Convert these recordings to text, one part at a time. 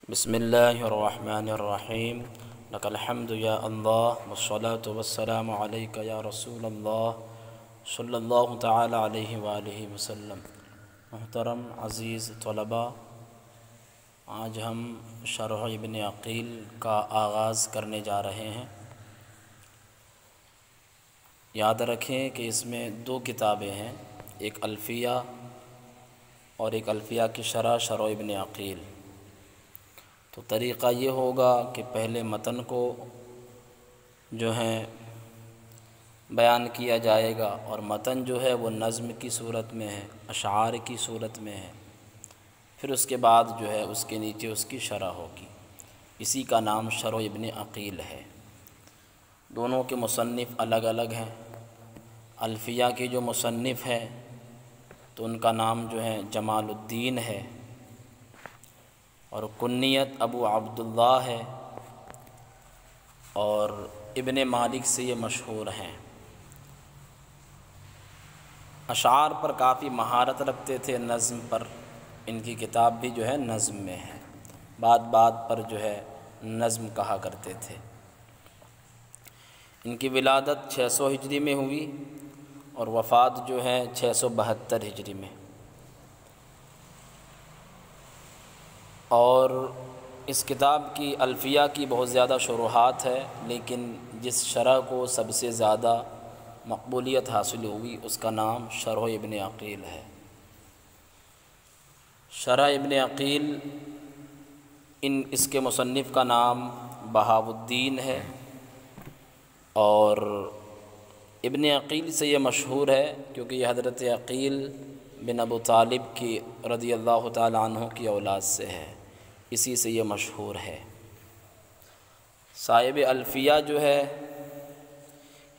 بسم اللہ الرحمن الرحیم لک الحمد یا اللہ والصلاة والسلام علیک یا رسول اللہ صلی اللہ تعالی علیہ وآلہ وسلم۔ محترم عزیز طلباء، آج ہم شرح ابن عقیل کا آغاز کرنے جا رہے ہیں۔ یاد رکھیں کہ اس میں دو کتابیں ہیں، ایک الفیہ اور ایک الفیہ کی شرح ابن عقیل۔ تو طریقہ یہ ہوگا کہ پہلے متن کو جو ہے بیان کیا جائے گا، اور متن جو ہے وہ نظم کی صورت میں ہے، اشعار کی صورت میں ہے، پھر اس کے بعد جو ہے اس کے نیچے اس کی شرح ہوگی۔ اسی کا نام شرح ابن عقیل ہے۔ دونوں کے مصنف الگ الگ ہیں۔ الفیہ کے جو مصنف ہے تو ان کا نام جو ہے جمال الدین ہے، اور کنیت ابو عبداللہ ہے، اور ابن مالک سے یہ مشہور ہیں۔ اشعار پر کافی مہارت رکھتے تھے، نظم پر۔ ان کی کتاب بھی جو ہے نظم میں ہے، بات بات پر جو ہے نظم کہا کرتے تھے۔ ان کی ولادت 600 ہجری میں ہوئی اور وفات جو ہے 672 ہجری میں۔ اور اس کتاب کی الفیہ کی بہت زیادہ شروحات ہے، لیکن جس شرح کو سب سے زیادہ مقبولیت حاصل ہوئی اس کا نام شرح ابن عقیل ہے۔ شرح ابن عقیل اس کے مصنف کا نام بہاءالدین ہے، اور ابن عقیل سے یہ مشہور ہے کیونکہ یہ حضرت عقیل بن ابو طالب کی رضی اللہ تعالی عنہ کی اولاد سے ہے، اسی سے یہ مشہور ہے۔ صاحب الفیہ جو ہے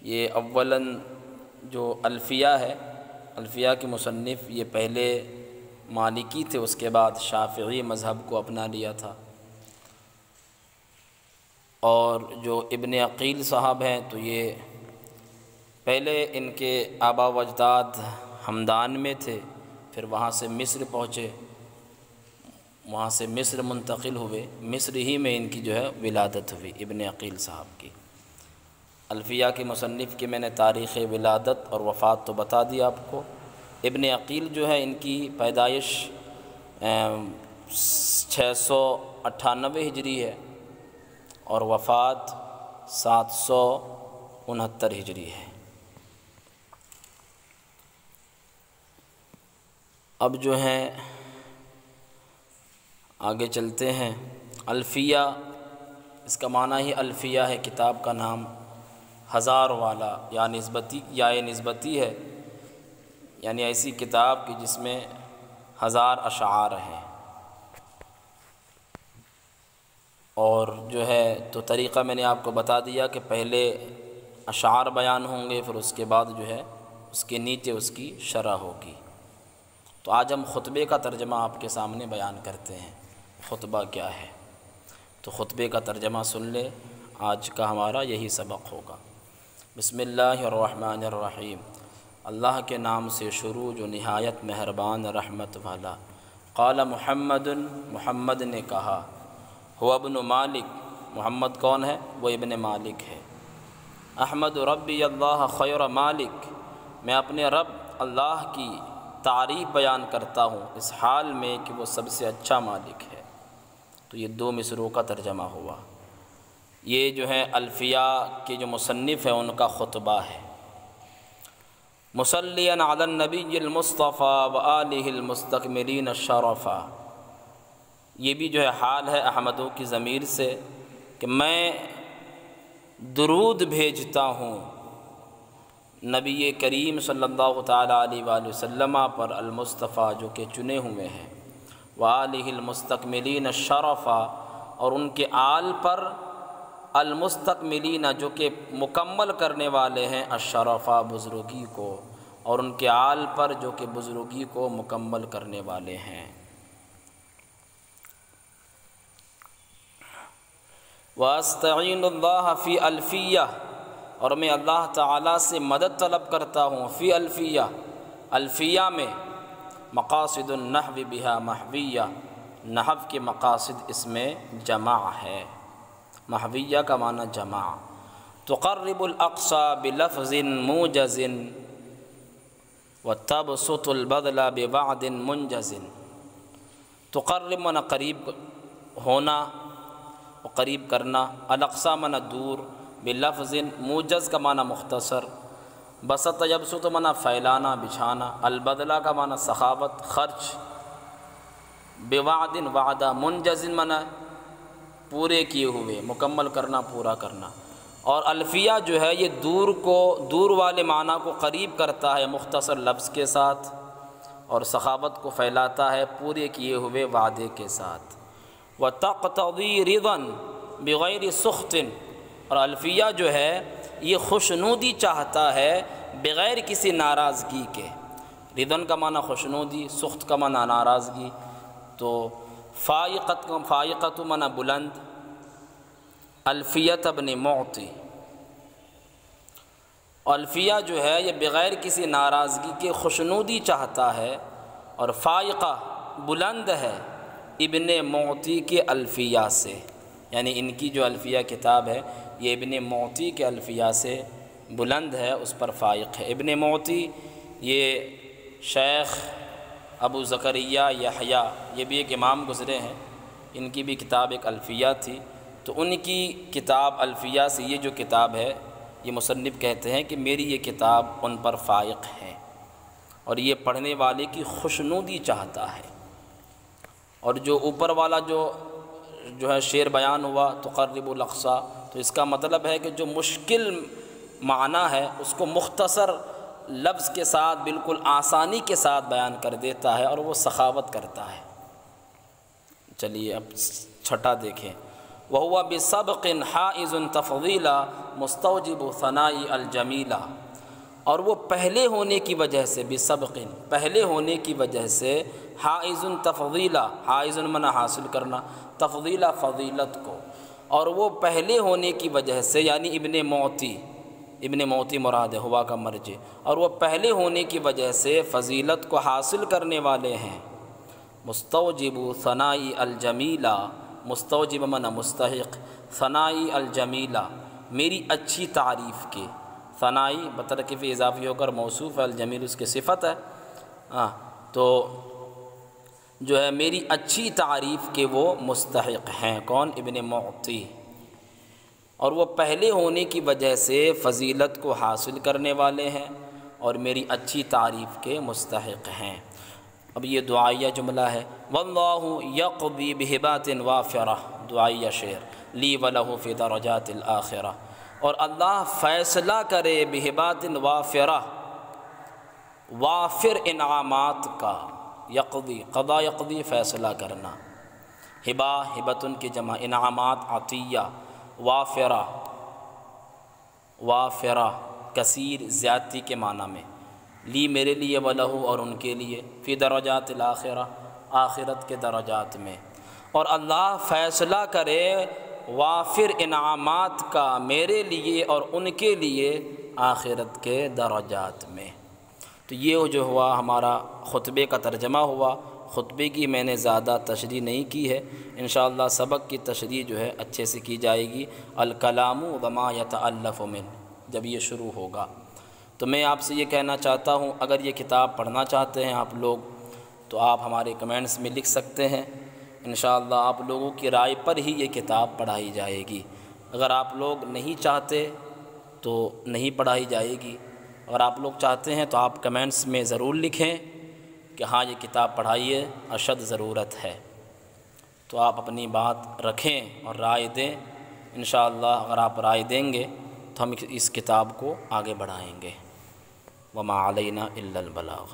یہ اولاً جو الفیہ ہے، الفیہ کے مصنف یہ پہلے مالکی تھے، اس کے بعد شافعی مذہب کو اپنا لیا تھا۔ اور جو ابن عقیل صاحب ہیں تو یہ پہلے ان کے آبا و اجداد ہمدان میں تھے، پھر وہاں سے مصر پہنچے، وہاں سے مصر منتقل ہوئے، مصر ہی میں ان کی جو ہے ولادت ہوئی ابن عقیل صاحب کی۔ الفیہ کے مصنف کی میں نے تاریخ ولادت اور وفات تو بتا دیا آپ کو۔ ابن عقیل جو ہے ان کی پیدائش 698 ہجری ہے اور وفات 769 ہجری ہے۔ اب جو ہے آگے چلتے ہیں۔ الفیہ، اس کا معنی ہی الفیہ ہے، کتاب کا نام ہزار والا یا نسبتی ہے، یعنی ایسی کتاب کی جس میں 1000 اشعار ہیں۔ اور جو ہے تو طریقہ میں نے آپ کو بتا دیا کہ پہلے اشعار بیان ہوں گے، پھر اس کے بعد جو ہے اس کے نیچے اس کی شرح ہوگی۔ تو آج ہم خطبے کا ترجمہ آپ کے سامنے بیان کرتے ہیں۔ خطبہ کیا ہے؟ تو خطبے کا ترجمہ سن لے، آج کا ہمارا یہی سبق ہوگا۔ بسم اللہ الرحمن الرحیم، اللہ کے نام سے شروع جو نہایت مہربان رحمت والا۔ قال محمد نے کہا، هو ابن مالک، محمد کون ہے؟ وہ ابن مالک ہے۔ احمد ربی اللہ خیر مالک، میں اپنے رب اللہ کی تعریف بیان کرتا ہوں اس حال میں کہ وہ سب سے اچھا مالک ہے۔ تو یہ 2 مصرعوں کا ترجمہ ہوا۔ یہ جو ہے الفیہ کے جو مصنف ہیں ان کا خطبہ ہے۔ مصلیا علی النبی المصطفیٰ وآلہ المستکملین الشرفا، یہ بھی جو ہے حال ہے احمدوں کی ضمیر سے کہ میں درود بھیجتا ہوں نبی کریم صلی اللہ تعالی علیہ وآلہ وسلم پر، المصطفیٰ جو کہ چنے ہوئے ہیں، وآلہ المستکملین الشرفا، اور ان کے آل پر، المستکملین جو کہ مکمل کرنے والے ہیں، الشرفا بزرگی کو، اور ان کے آل پر جو کہ بزرگی کو مکمل کرنے والے ہیں۔ وَأَسْتَعِينُ اللَّهَ فِي الْفِيَّةٍ، اور میں اللہ تعالیٰ سے مدد طلب کرتا ہوں، فی الفیہ، الفیہ میں، مقاصد النحو بہا محویہ، نحو کے مقاصد اس میں جمع ہے، محویہ کا معنی جمع۔ تقرب الاقصى بلفظ موجز وتبسط البذل بوعد منجز۔ تقرب معنی قریب ہونا و قریب کرنا، الاقصى معنی دور، بلفظ موجز کا معنی مختصر، بسط یبسط معنی پھیلانا بچھانا، البذل کا معنی سخاوت خرچ، بوعد وعدہ، منجز معنی پورے کیے ہوئے، مکمل کرنا پورا کرنا۔ اور الفیہ جو ہے یہ دور والے معنی کو قریب کرتا ہے مختصر لفظ کے ساتھ، اور سخاوت کو پھیلاتا ہے پورے کیے ہوئے وعدے کے ساتھ۔ وتقتضی رضا بغیر سخط، اور الفیہ جو ہے یہ خوشنودی چاہتا ہے بغیر کسی ناراضگی کے۔ رضا کا معنی خوشنودی، سخط کا معنی ناراضگی، تو فائقت معنی بلند، الفیۃ ابن معطی۔ الفیہ جو ہے یہ بغیر کسی ناراضگی کے خوشنودی چاہتا ہے، اور فائقہ بلند ہے ابن معطی کے الفیہ سے، یعنی ان کی جو الفیہ کتاب ہے یہ ابن معطی کے الفیہ سے بلند ہے، اس پر فائق ہے۔ ابن معطی یہ شیخ ابو زکریا یحییٰ، یہ بھی ایک امام گزرے ہیں، ان کی بھی کتاب ایک الفیہ تھی، تو ان کی کتاب الفیہ سے یہ جو کتاب ہے یہ مصنف کہتے ہیں کہ میری یہ کتاب ان پر فائق ہے، اور یہ پڑھنے والے کی خوشنودی چاہتا ہے۔ اور جو اوپر والا جو ہے شعر بیان ہوا تقرب الاقصى، تو اس کا مطلب ہے کہ جو مشکل معنی ہے اس کو مختصر لفظ کے ساتھ بالکل آسانی کے ساتھ بیان کر دیتا ہے، اور وہ سخاوت کرتا ہے۔ چلیے اب چھٹا دیکھیں، وَهُوَ بِسَبْقٍ حَائِزٌ تَفْضِيلًا مُسْتَوْجِبُ ثَنَاءِ الْجَمِيلَ، اور وہ پہلے ہونے کی وجہ سے، بسبق پہلے ہونے کی وجہ سے، حائز تفضیلا، حائز معنی حاصل کرنا، تفضیلا فضیلت کو، اور وہ پہلے ہونے کی وجہ سے، یعنی ابن معطی مراد ہے، ہوا کا مرجع، اور وہ پہلے ہونے کی وجہ سے فضیلت کو حاصل کرنے والے ہیں۔ مستوجب ثنائی الجمیلہ، مستوجب معنی مستحق، ثنائی الجمیلہ میری اچھی تعریف کے، ثنائی بترکیف اضافی ہو کر موصوف ہے، الجمیل اس کی صفت ہے، تو جو ہے میری اچھی تعریف کے وہ مستحق ہیں، کون؟ ابن معطی، اور وہ پہلے ہونے کی وجہ سے فضیلت کو حاصل کرنے والے ہیں اور میری اچھی تعریف کے مستحق ہیں۔ اب یہ دعائیہ جملہ ہے، واللہ یقضی بہبات وافرہ، دعائیہ شعر، لی ولہ فی درجات الآخرہ، اور اللہ فیصلہ کرے بہبات وافرہ، وافر انعامات کا، یقضی قضا یقضی فیصلہ کرنا، ہبا ہبتن کی جمع، انعامات عطیہ، وافرہ وافرہ کثیر زیادتی کے معنی میں، لی میرے لیے ولہ اور ان کے لیے، فی درجات الآخرہ آخرت کے درجات میں، اور اللہ فیصلہ کرے وافر انعامات کا میرے لیے اور ان کے لیے آخرت کے درجات میں۔ تو یہ جو ہوا ہمارا خطبے کا ترجمہ ہوا۔ خطبے کی میں نے زیادہ تشریح نہیں کی ہے، انشاءاللہ سبق کی تشریح جو ہے اچھے سے کی جائے گی، الکلام وما یتألف من، جب یہ شروع ہوگا۔ تو میں آپ سے یہ کہنا چاہتا ہوں، اگر یہ کتاب پڑھنا چاہتے ہیں آپ لوگ تو آپ ہمارے کمنٹس میں لکھ سکتے ہیں، انشاءاللہ آپ لوگوں کی رائے پر ہی یہ کتاب پڑھائی جائے گی۔ اگر آپ لوگ نہیں چاہتے تو نہیں پڑھائی جائے گی، اگر آپ لوگ چاہتے ہیں تو آپ کمنٹس میں ضرور لکھیں کہ ہاں یہ کتاب پڑھائیے، اشد ضرورت ہے، تو آپ اپنی بات رکھیں اور رائے دیں۔ انشاءاللہ اگر آپ رائے دیں گے تو ہم اس کتاب کو آگے بڑھائیں گے۔ وما علینا الا البلاغ۔